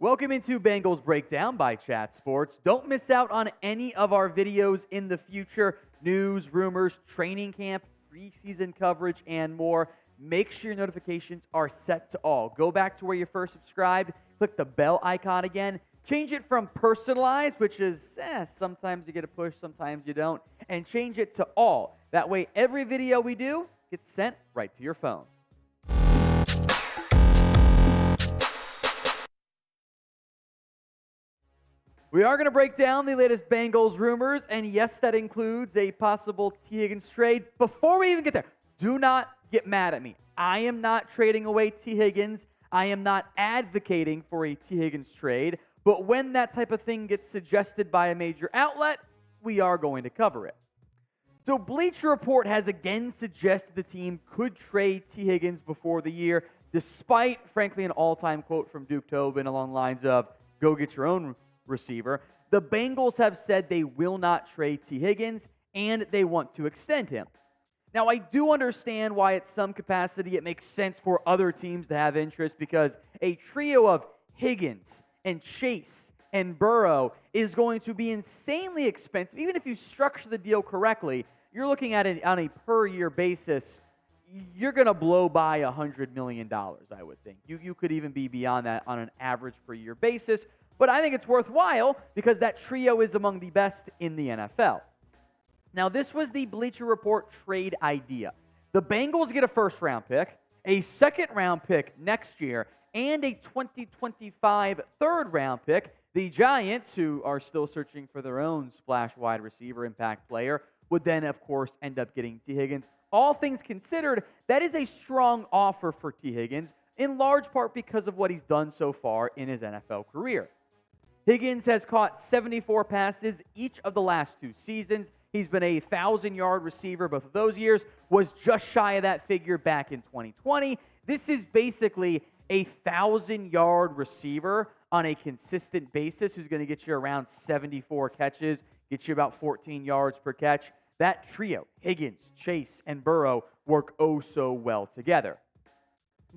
Welcome into Bengals Breakdown by Chat Sports. Don't miss out on any of our videos in the future. News, rumors, training camp, preseason coverage, and more. Make sure your notifications are set to all. Go back to where you first subscribed. Click the bell icon again. Change it from personalized, which is sometimes you get a push, sometimes you don't, and change it to all. That way, every video we do gets sent right to your phone. We are going to break down the latest Bengals rumors, and yes, that includes a possible T. Higgins trade. Before we even get there, do not get mad at me. I am not trading away T. Higgins. I am not advocating for a T. Higgins trade, but when that type of thing gets suggested by a major outlet, we are going to cover it. So Bleacher Report has again suggested the team could trade T. Higgins before the year, despite, frankly, an all-time quote from Duke Tobin along the lines of, go get your own receiver. The Bengals have said they will not trade T. Higgins, and they want to extend him. Now, I do understand why at some capacity it makes sense for other teams to have interest, because a trio of Higgins and Chase and Burrow is going to be insanely expensive. Even if you structure the deal correctly, you're looking at it on a per-year basis, you're going to blow by $100 million, I would think. You could even be beyond that on an average per-year basis. But I think it's worthwhile because that trio is among the best in the NFL. Now, this was the Bleacher Report trade idea. The Bengals get a first-round pick, a second-round pick next year, and a 2025 third-round pick. The Giants, who are still searching for their own splash wide receiver impact player, would then, of course, end up getting T. Higgins. All things considered, that is a strong offer for T. Higgins, in large part because of what he's done so far in his NFL career. Higgins has caught 74 passes each of the last two seasons. He's been a 1,000-yard receiver both of those years, was just shy of that figure back in 2020. This is basically a 1,000-yard receiver on a consistent basis who's going to get you around 74 catches, get you about 14 yards per catch. That trio, Higgins, Chase, and Burrow, work oh so well together.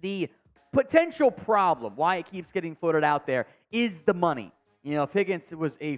The potential problem, why it keeps getting floated out there, is the money. You know, if Higgins was a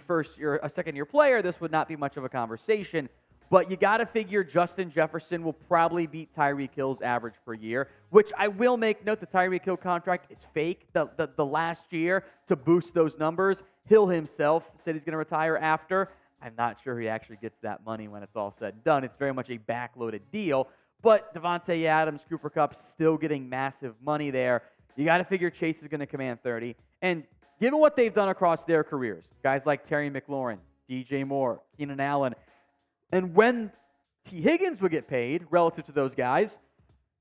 second-year player, this would not be much of a conversation. But you got to figure Justin Jefferson will probably beat Tyreek Hill's average per year, which I will make note the Tyreek Hill contract is fake. The last year to boost those numbers, Hill himself said he's going to retire after. I'm not sure he actually gets that money when it's all said and done. It's very much a backloaded deal. But Devontae Adams, Cooper Kupp still getting massive money there. You got to figure Chase is going to command 30. And given what they've done across their careers, guys like Terry McLaurin, DJ Moore, Keenan Allen, and when T. Higgins would get paid relative to those guys,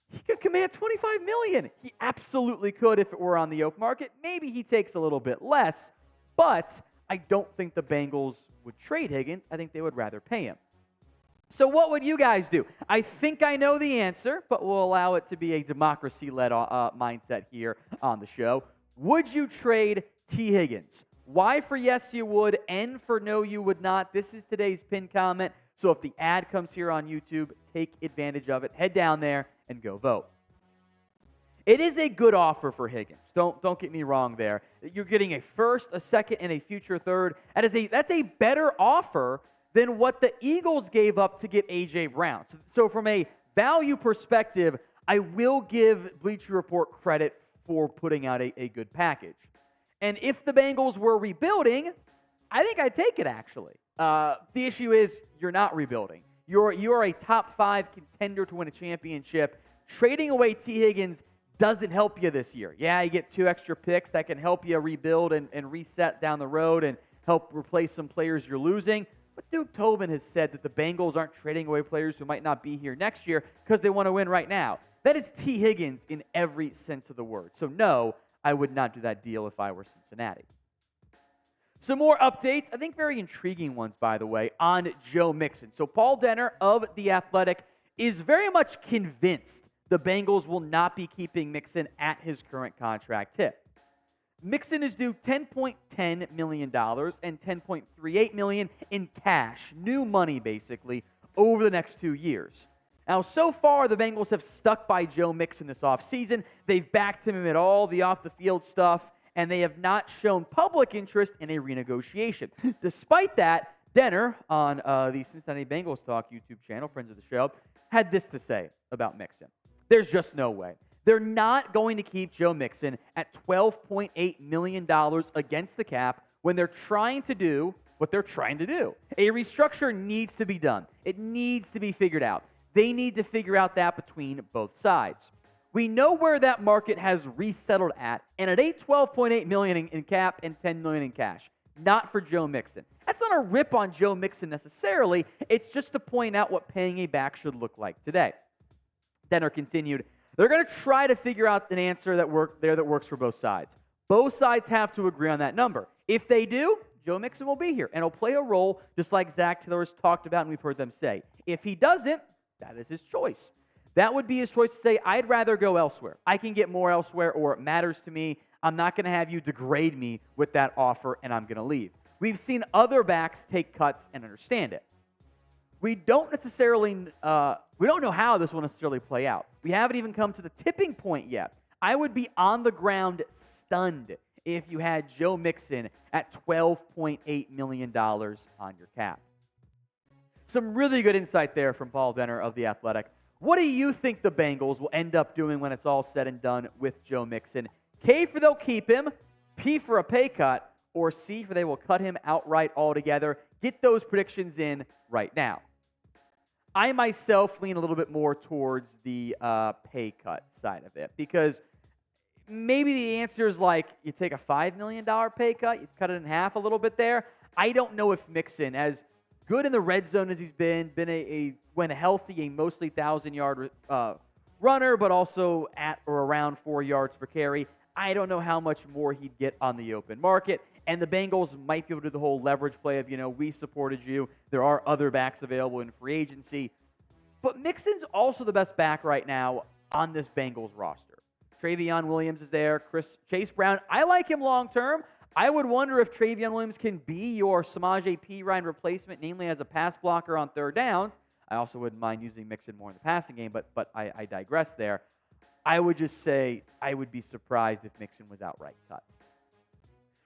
he could command $25 million. He absolutely could if it were on the open market. Maybe he takes a little bit less, but I don't think the Bengals would trade Higgins. I think they would rather pay him. So what would you guys do? I think I know the answer, but we'll allow it to be a democracy-led mindset here on the show. Would you trade T. Higgins? Y for yes, you would. N for no, you would not. This is today's pinned comment. So if the ad comes here on YouTube, take advantage of it. Head down there and go vote. It is a good offer for Higgins. Don't get me wrong there. You're getting a first, a second, and a future third. That's a better offer than what the Eagles gave up to get A.J. Brown. So from a value perspective, I will give Bleacher Report credit for putting out a good package. And if the Bengals were rebuilding, I think I'd take it, actually. The issue is you're not rebuilding. You're a top 5 contender to win a championship. Trading away T. Higgins doesn't help you this year. Yeah, you get 2 extra picks that can help you rebuild and reset down the road and help replace some players you're losing. But Duke Tobin has said that the Bengals aren't trading away players who might not be here next year because they want to win right now. That is T. Higgins in every sense of the word. So no, I would not do that deal if I were Cincinnati. Some more updates, I think very intriguing ones, by the way, on Joe Mixon. So Paul Dehner of The Athletic is very much convinced the Bengals will not be keeping Mixon at his current contract tip. Mixon is due $10.10 million and $10.38 million in cash, new money basically, over the next 2 years. Now, so far, the Bengals have stuck by Joe Mixon this offseason. They've backed him at all the off-the-field stuff, and they have not shown public interest in a renegotiation. Despite that, Dehner on the Cincinnati Bengals Talk YouTube channel, friends of the show, had this to say about Mixon. There's just no way. They're not going to keep Joe Mixon at $12.8 million against the cap when they're trying to do what they're trying to do. A restructure needs to be done. It needs to be figured out. They need to figure out that between both sides. We know where that market has resettled at, and it ain't $12.8 million in cap and $10 million in cash. Not for Joe Mixon. That's not a rip on Joe Mixon necessarily. It's just to point out what paying a back should look like today. Dehner continued, they're going to try to figure out an answer that works for both sides. Both sides have to agree on that number. If they do, Joe Mixon will be here, and he'll play a role just like Zach Taylor has talked about and we've heard them say. If he doesn't, that is his choice. That would be his choice to say, I'd rather go elsewhere. I can get more elsewhere, or it matters to me. I'm not going to have you degrade me with that offer, and I'm going to leave. We've seen other backs take cuts and understand it. We don't know how this will necessarily play out. We haven't even come to the tipping point yet. I would be on the ground stunned if you had Joe Mixon at $12.8 million on your cap. Some really good insight there from Paul Dehner of The Athletic. What do you think the Bengals will end up doing when it's all said and done with Joe Mixon? K for they'll keep him, P for a pay cut, or C for they will cut him outright altogether. Get those predictions in right now. I myself lean a little bit more towards the pay cut side of it because maybe the answer is like you take a $5 million pay cut, you cut it in half a little bit there. I don't know if Mixon, as good in the red zone as he's been when healthy, a mostly 1,000-yard runner, but also at or around 4 yards per carry. I don't know how much more he'd get on the open market. And the Bengals might be able to do the whole leverage play of, we supported you. There are other backs available in free agency. But Mixon's also the best back right now on this Bengals roster. Travion Williams is there. Chase Brown, I like him long term. I would wonder if Travion Williams can be your Samaje Perine replacement, namely as a pass blocker on third downs. I also wouldn't mind using Mixon more in the passing game, but I digress there. I would just say I would be surprised if Mixon was outright cut.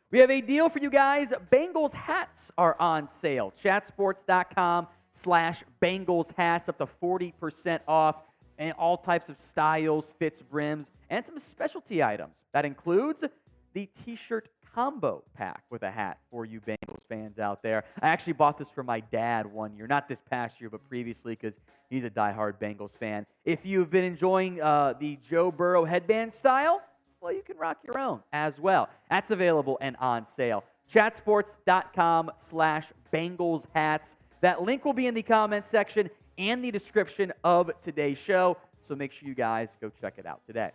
We have a deal for you guys. Bengals hats are on sale. Chatsports.com/Bengals hats, up to 40% off, and all types of styles, fits, brims, and some specialty items. That includes the t-shirt combo pack with a hat for you Bengals fans out there. I actually bought this for my dad one year, not this past year, but previously, because he's a diehard Bengals fan. If you've been enjoying the Joe Burrow headband style, well, you can rock your own as well. That's available and on sale. Chatsports.com/Bengals hats. That link will be in the comments section and the description of today's show, so make sure you guys go check it out today.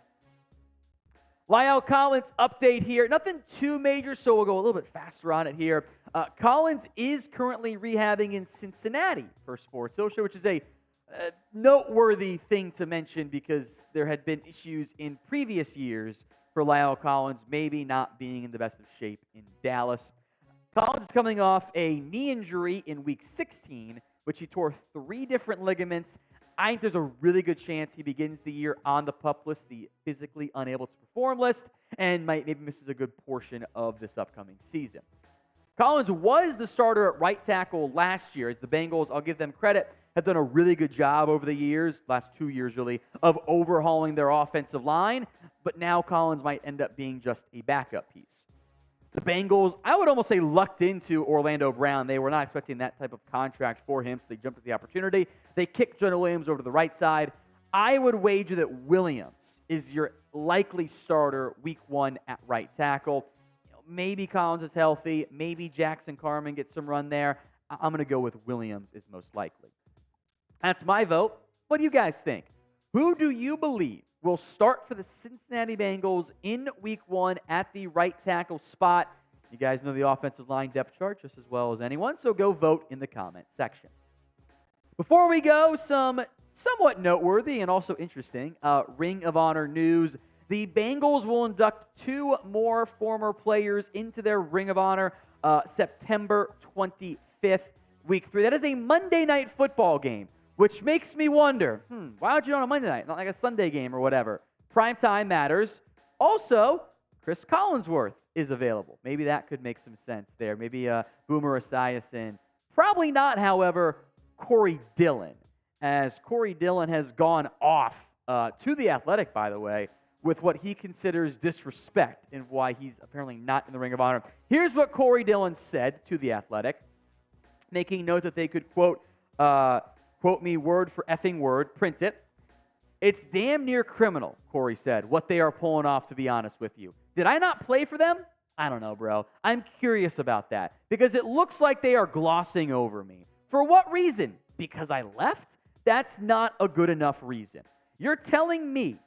Lyle Collins update here. Nothing too major, so we'll go a little bit faster on it here. Collins is currently rehabbing in Cincinnati per Sports Illustrated, which is a noteworthy thing to mention because there had been issues in previous years for Lyle Collins maybe not being in the best of shape in Dallas. Collins is coming off a knee injury in Week 16, which he tore 3 different ligaments. I think there's a really good chance he begins the year on the PUP list, the physically unable to perform list, and maybe misses a good portion of this upcoming season. Collins was the starter at right tackle last year, as the Bengals, I'll give them credit, have done a really good job over the years, last 2 years really, of overhauling their offensive line, but now Collins might end up being just a backup piece. The Bengals, I would almost say, lucked into Orlando Brown. They were not expecting that type of contract for him, so they jumped at the opportunity. They kicked Jonah Williams over to the right side. I would wager that Williams is your likely starter Week 1 at right tackle. Maybe Collins is healthy. Maybe Jackson Carman gets some run there. I'm going to go with Williams is most likely. That's my vote. What do you guys think? Who do you believe will start for the Cincinnati Bengals in Week 1 at the right tackle spot? You guys know the offensive line depth chart just as well as anyone, so go vote in the comment section. Before we go, some somewhat noteworthy and also interesting Ring of Honor news. The Bengals will induct 2 more former players into their Ring of Honor September 25th, Week 3. That is a Monday Night Football game, which makes me wonder, why would you on a Monday night, not like a Sunday game or whatever? Prime time matters. Also, Chris Collinsworth is available. Maybe that could make some sense there. Maybe Boomer Esiason. Probably not, however, Corey Dillon, as Corey Dillon has gone off to The Athletic, by the way, with what he considers disrespect and why he's apparently not in the Ring of Honor. Here's what Corey Dillon said to The Athletic, making note that they could quote me word for effing word, print it. It's damn near criminal, Corey said, what they are pulling off, to be honest with you. Did I not play for them? I don't know, bro. I'm curious about that because it looks like they are glossing over me. For what reason? Because I left? That's not a good enough reason. You're telling me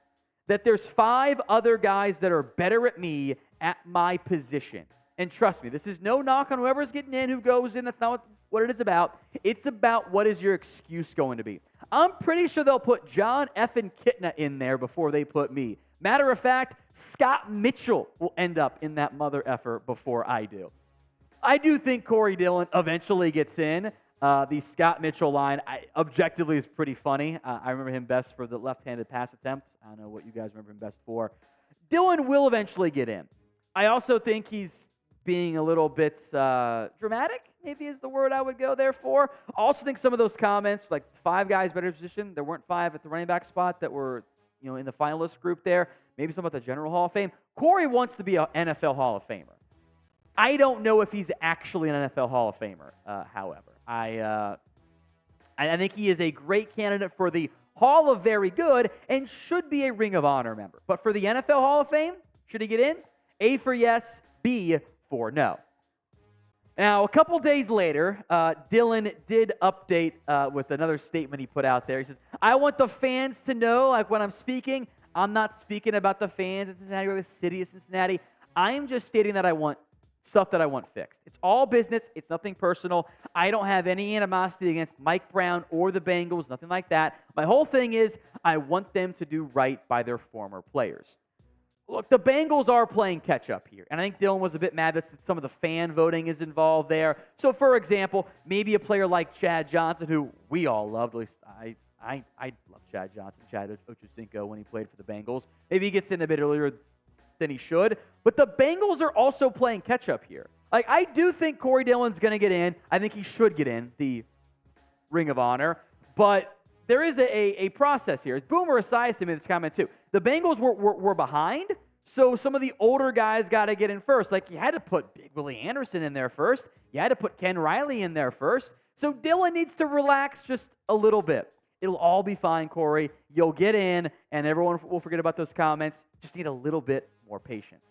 that there's 5 other guys that are better at me at my position. And trust me, this is no knock on whoever's getting in, who goes in. That's not what it is about. It's about what is your excuse going to be. I'm pretty sure they'll put John effing Kitna in there before they put me. Matter of fact, Scott Mitchell will end up in that mother effer before I do. I do think Corey Dillon eventually gets in. The Scott Mitchell line, objectively, is pretty funny. I remember him best for the left-handed pass attempts. I don't know what you guys remember him best for. Dillon will eventually get in. I also think he's being a little bit dramatic, maybe is the word I would go there for. I also think some of those comments, like 5 guys better position, there weren't 5 at the running back spot that were in the finalist group there. Maybe some at the General Hall of Fame. Corey wants to be an NFL Hall of Famer. I don't know if he's actually an NFL Hall of Famer, however. I think he is a great candidate for the Hall of Very Good and should be a Ring of Honor member. But for the NFL Hall of Fame, should he get in? A for yes, B for no. Now, a couple days later, Dillon did update with another statement he put out there. He says, I want the fans to know, like when I'm speaking, I'm not speaking about the fans of Cincinnati or the city of Cincinnati. I'm just stating that I want stuff that I want fixed. It's all business. It's nothing personal. I don't have any animosity against Mike Brown or the Bengals, nothing like that. My whole thing is I want them to do right by their former players. Look, the Bengals are playing catch-up here, and I think Dillon was a bit mad that some of the fan voting is involved there. So, for example, maybe a player like Chad Johnson, who we all loved, at least I love Chad Johnson, Chad Ochocinco, when he played for the Bengals. Maybe he gets in a bit earlier than he should, but the Bengals are also playing catch-up here. Like, I do think Corey Dillon's going to get in. I think he should get in the Ring of Honor, but there is a process here. Boomer Esiason made this comment too. The Bengals were behind, so some of the older guys got to get in first. Like, you had to put Big Willie Anderson in there first. You had to put Ken Riley in there first. So Dillon needs to relax just a little bit. It'll all be fine, Corey. You'll get in, and everyone will forget about those comments. Just need a little bit more patience.